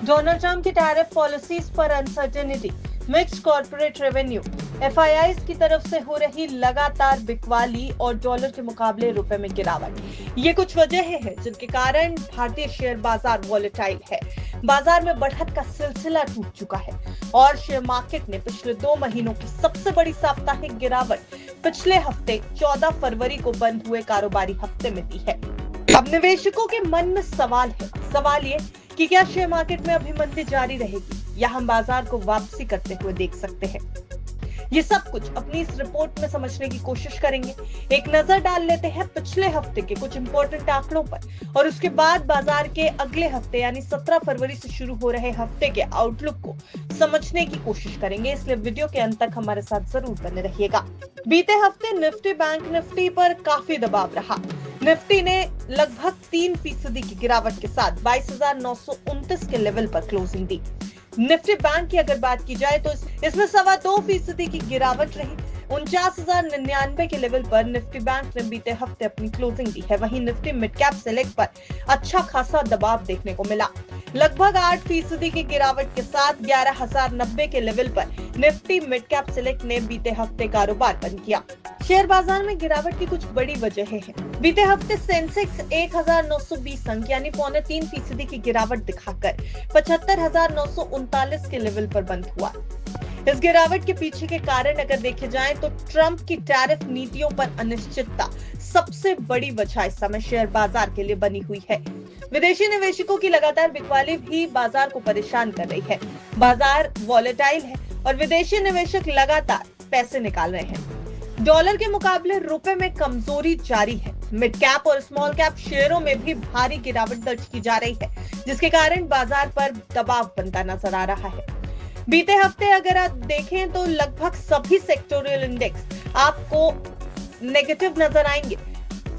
Donald Trump की tariff policies पर uncertainty, mixed corporate revenue, FIIs की तरफ से हो रही लगातार बिकवाली और डॉलर के मुकाबले रुपए में गिरावट, ये कुछ वजहें हैं जिनके कारण भारतीय शेयर बाजार वॉलेटाइल है। बाजार में बढ़त का सिलसिला टूट चुका है और शेयर मार्केट ने पिछले 2 महीनों की सबसे बड़ी साप्ताहिक गिरावट पिछले हफ्ते 14 फरवरी को बंद हुए कारोबारी हफ्ते में दी है। अब निवेशकों के मन में सवाल ये कि क्या शेयर मार्केट में अभी मंदी जारी रहेगी या हम बाजार को वापसी करते हुए देख सकते हैं। ये सब कुछ अपनी इस रिपोर्ट में समझने की कोशिश करेंगे। एक नजर डाल लेते हैं पिछले हफ्ते के कुछ इंपॉर्टेंट आंकड़ों पर और उसके बाद बाजार के अगले हफ्ते यानी 17 फरवरी से शुरू हो रहे हफ्ते के आउटलुक को समझने की कोशिश करेंगे, इसलिए वीडियो के अंत तक हमारे साथ जरूर बने रहिएगा। बीते हफ्ते निफ्टी बैंक निफ्टी पर काफी दबाव रहा। निफ्टी ने लगभग 3% की गिरावट के साथ 22,929 के लेवल पर क्लोजिंग दी। निफ्टी बैंक की अगर बात की जाए तो इसमें 2.25% की गिरावट रही। 49,099 के लेवल पर निफ्टी बैंक ने बीते हफ्ते अपनी क्लोजिंग दी है। वहीं निफ्टी मिड कैप सेलेक्ट पर अच्छा खासा दबाव देखने को मिला। लगभग 8% की गिरावट के साथ 11,090 के लेवल पर निफ्टी मिड कैप सेलेक्ट ने बीते हफ्ते कारोबार बंद किया। शेयर बाजार में गिरावट की कुछ बड़ी वजहें हैं। बीते हफ्ते सेंसेक्स 1,920 अंक यानी 3.25% की गिरावट दिखाकर 75,939 के लेवल पर बंद हुआ। इस गिरावट के पीछे के कारण अगर देखे जाएं तो ट्रंप की टैरिफ नीतियों पर अनिश्चितता सबसे बड़ी वजह इस समय शेयर बाजार के लिए बनी हुई है। विदेशी निवेशकों की लगातार बिकवाली भी बाजार को परेशान कर रही है। बाजार वॉलेटाइल है और विदेशी निवेशक लगातार पैसे निकाल रहे हैं। डॉलर के मुकाबले रुपए में कमजोरी जारी है। मिड कैप और स्मॉल कैप शेयरों में भी भारी गिरावट दर्ज की जा रही है, जिसके कारण बाजार पर दबाव बनता नजर आ रहा है। बीते हफ्ते अगर आप देखें तो लगभग सभी सेक्टोरियल इंडेक्स आपको नेगेटिव नजर आएंगे।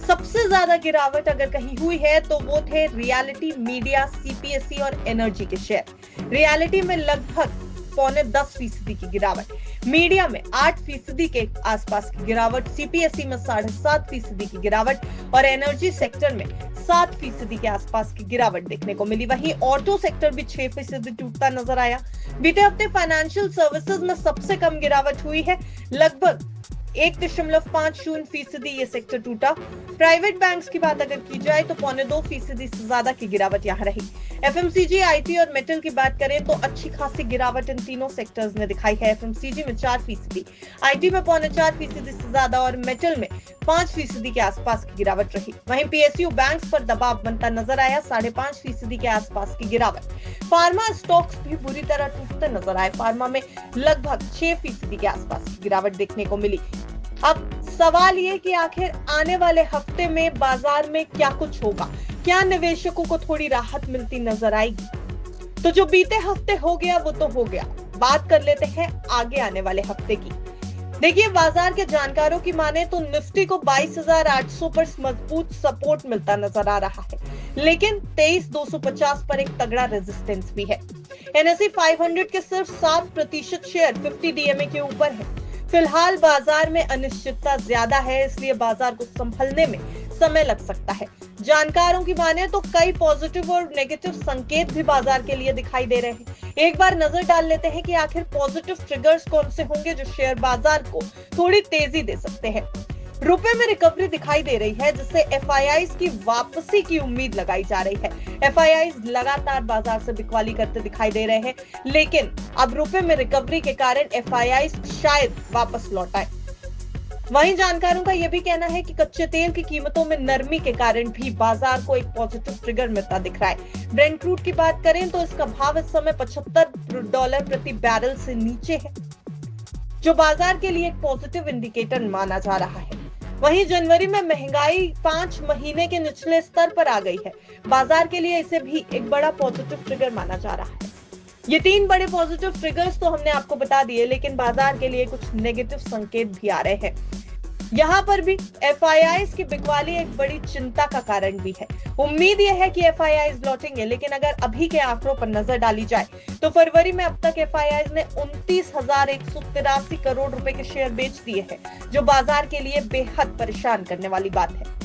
सबसे ज्यादा गिरावट अगर कहीं हुई है तो वो थे रियलिटी, मीडिया, सीपीएसई और एनर्जी के शेयर। रियलिटी में लगभग 9.5% की गिरावट, मीडिया में 8% के आसपास की गिरावट, सीपीएसई में 7.5% की गिरावट और एनर्जी सेक्टर में 7% के आसपास की गिरावट देखने को मिली। वहीं ऑटो सेक्टर भी 6% टूटता नजर आया। बीते हफ्ते फाइनेंशियल सर्विसेज में सबसे कम गिरावट हुई है, लगभग 1.50% ये सेक्टर टूटा। प्राइवेट बैंक्स की बात अगर की जाए तो 2.25% से ज्यादा की गिरावट यहाँ रही। एफएमसीजी, आईटी और मेटल की बात करें तो अच्छी खासी गिरावट इन तीनों सेक्टर्स ने दिखाई है। एफएमसीजी में 4%, आईटी में 4.25% से ज्यादा और मेटल में 5% के आसपास की गिरावट रही। वहीं पीएसयू बैंक्स पर दबाव बनता नजर आया, 5.5% के आसपास की गिरावट। फार्मा स्टॉक्स भी बुरी तरह टूटते नजर आए। फार्मा में लगभग 6% के आसपास की गिरावट देखने को मिली। अब सवाल ये कि आखिर आने वाले हफ्ते में बाजार में क्या कुछ होगा, क्या निवेशकों को थोड़ी राहत मिलती नजर आएगी। तो जो बीते हफ्ते हो गया वो तो हो गया, बात कर लेते हैं आगे आने वाले हफ्ते की। देखिए, बाजार के जानकारों की माने तो निफ्टी को 22,800 पर मजबूत सपोर्ट मिलता नजर आ रहा है, लेकिन 23,250 पर एक तगड़ा रेजिस्टेंस भी है। एनएसई 500 के सिर्फ 7% शेयर 50 डीएमए के ऊपर है। फिलहाल बाजार में अनिश्चितता ज्यादा है, इसलिए बाजार को संभलने में समय लग सकता है। जानकारों की माने तो कई पॉजिटिव और नेगेटिव संकेत भी बाजार के लिए दिखाई दे रहे हैं। एक बार नजर डाल लेते हैं कि आखिर पॉजिटिव ट्रिगर्स कौन से होंगे जो शेयर बाजार को थोड़ी तेजी दे सकते हैं। रुपए में रिकवरी दिखाई दे रही है, जिससे एफआईआईज की वापसी की उम्मीद लगाई जा रही है। एफआईआईज लगातार बाजार से बिकवाली करते दिखाई दे रहे हैं, लेकिन अब रुपए में रिकवरी के कारण एफआईआईज शायद वापस लौट आए। वहीं जानकारों का यह भी कहना है कि कच्चे तेल की कीमतों में नरमी के कारण भी बाजार को एक पॉजिटिव ट्रिगर मिलता दिख रहा है। ब्रेंट क्रूड की बात करें तो इसका भाव इस समय $75 प्रति बैरल से नीचे है, जो बाजार के लिए एक पॉजिटिव इंडिकेटर माना जा रहा है। वहीं जनवरी में महंगाई 5 महीने के निचले स्तर पर आ गई है। बाजार के लिए इसे भी एक बड़ा पॉजिटिव ट्रिगर माना जा रहा है। ये 3 बड़े पॉजिटिव ट्रिगर्स तो हमने आपको बता दिए, लेकिन बाजार के लिए कुछ नेगेटिव संकेत भी आ रहे हैं। यहाँ पर भी एफआईआईज की बिकवाली एक बड़ी चिंता का कारण भी है। उम्मीद यह है कि एफआईआईज लौटेंगे, लेकिन अगर अभी के आंकड़ों पर नजर डाली जाए तो फरवरी में अब तक एफआईआईज ने 29,183 करोड़ रुपए के शेयर बेच दिए हैं, जो बाजार के लिए बेहद परेशान करने वाली बात है।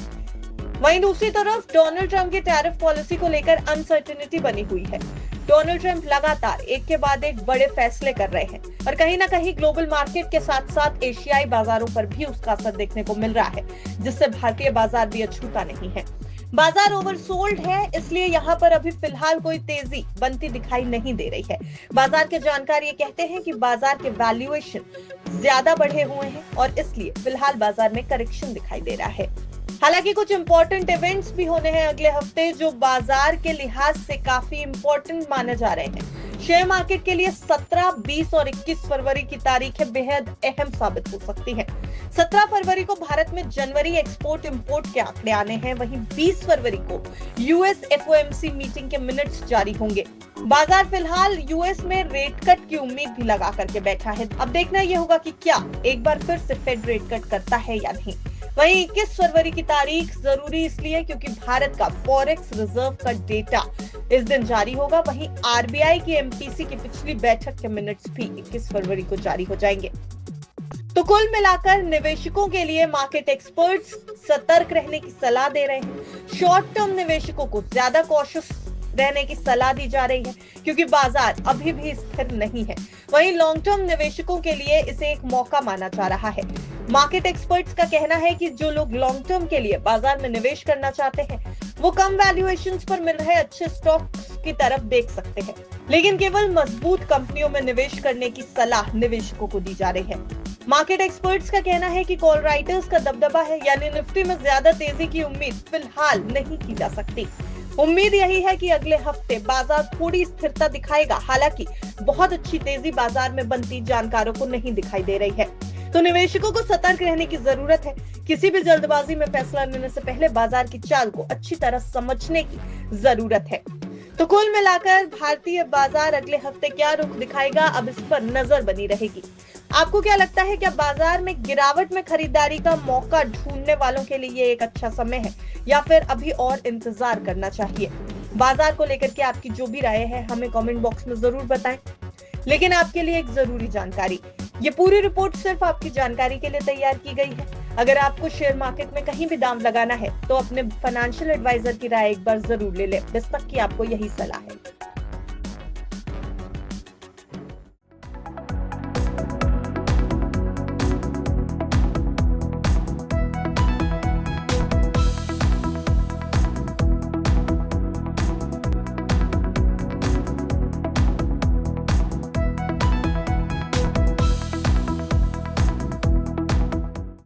वहीं दूसरी तरफ डोनाल्ड ट्रंप की टैरिफ पॉलिसी को लेकर अनसर्टेनिटी बनी हुई है। डोनाल्ड ट्रंप लगातार एक के बाद एक बड़े फैसले कर रहे हैं और कहीं ना कहीं ग्लोबल मार्केट के साथ साथ एशियाई बाजारों पर भी उसका असर देखने को मिल रहा है, जिससे भारतीय बाजार भी अछूता नहीं है। बाजार ओवरसोल्ड है, इसलिए यहाँ पर अभी फिलहाल कोई तेजी बनती दिखाई नहीं दे रही है। बाजार के जानकार ये कहते हैं कि बाजार के वैल्यूएशन ज्यादा बढ़े हुए हैं और इसलिए फिलहाल बाजार में करेक्शन दिखाई दे रहा है। हालांकि कुछ इंपॉर्टेंट इवेंट्स भी होने हैं अगले हफ्ते, जो बाजार के लिहाज से काफी इंपॉर्टेंट माने जा रहे हैं। शेयर मार्केट के लिए 17, 20 और 21 फरवरी की तारीखें बेहद अहम साबित हो सकती हैं। 17 फरवरी को भारत में जनवरी एक्सपोर्ट इंपोर्ट के आंकड़े आने हैं, वहीं 20 फरवरी को यूएस एफओएमसी मीटिंग के मिनट्स जारी होंगे। बाजार फिलहाल यूएस में रेट कट की उम्मीद भी लगा करके बैठा है। अब देखना यह होगा कि क्या एक बार फिर से फेड रेट कट करता है या नहीं। वहीं 21 फरवरी की तारीख जरूरी इसलिए क्योंकि भारत का फॉरेक्स रिजर्व का डेटा इस दिन जारी होगा। वहीं आरबीआई की एमपीसी की पिछली बैठक के मिनट्स भी 21 फरवरी को जारी हो जाएंगे। तो कुल मिलाकर निवेशकों के लिए मार्केट एक्सपर्ट्स सतर्क रहने की सलाह दे रहे हैं। शॉर्ट टर्म निवेशकों को ज्यादा कॉशियस रहने की सलाह दी जा रही है क्योंकि बाजार अभी भी स्थिर नहीं है। वहीं लॉन्ग टर्म निवेशकों के लिए इसे एक मौका माना जा रहा है। मार्केट एक्सपर्ट्स का कहना है कि जो लोग लॉन्ग टर्म के लिए बाजार में निवेश करना चाहते हैं वो कम वैल्यूएशंस पर मिल रहे अच्छे स्टॉक्स की तरफ देख सकते हैं, लेकिन केवल मजबूत कंपनियों में निवेश करने की सलाह निवेशकों को दी जा रही है। मार्केट एक्सपर्ट्स का कहना है कि कॉल राइटर्स का दबदबा है, यानी निफ्टी में ज्यादा तेजी की उम्मीद फिलहाल नहीं की जा सकती। उम्मीद यही है कि अगले हफ्ते बाजार थोड़ी स्थिरता दिखाएगा। हालांकि बहुत अच्छी तेजी बाजार में बनती जानकारों को नहीं दिखाई दे रही है, तो निवेशकों को सतर्क रहने की जरूरत है। किसी भी जल्दबाजी में फैसला लेने से पहले बाजार की चाल को अच्छी तरह समझने की जरूरत है। तो कुल मिलाकर भारतीय बाजार अगले हफ्ते क्या रुख दिखाएगा, अब इस पर नजर बनी रहेगी। आपको क्या लगता है, क्या बाजार में गिरावट में खरीदारी का मौका ढूंढने वालों के लिए ये एक अच्छा समय है या फिर अभी और इंतजार करना चाहिए? बाजार को लेकर के आपकी जो भी राय है हमें कमेंट बॉक्स में जरूर बताएं। लेकिन आपके लिए एक जरूरी जानकारी, ये पूरी रिपोर्ट सिर्फ आपकी जानकारी के लिए तैयार की गई है। अगर आपको शेयर मार्केट में कहीं भी दाम लगाना है तो अपने फाइनेंशियल एडवाइजर की राय एक बार जरूर ले लें। बस तक की आपको यही सलाह है।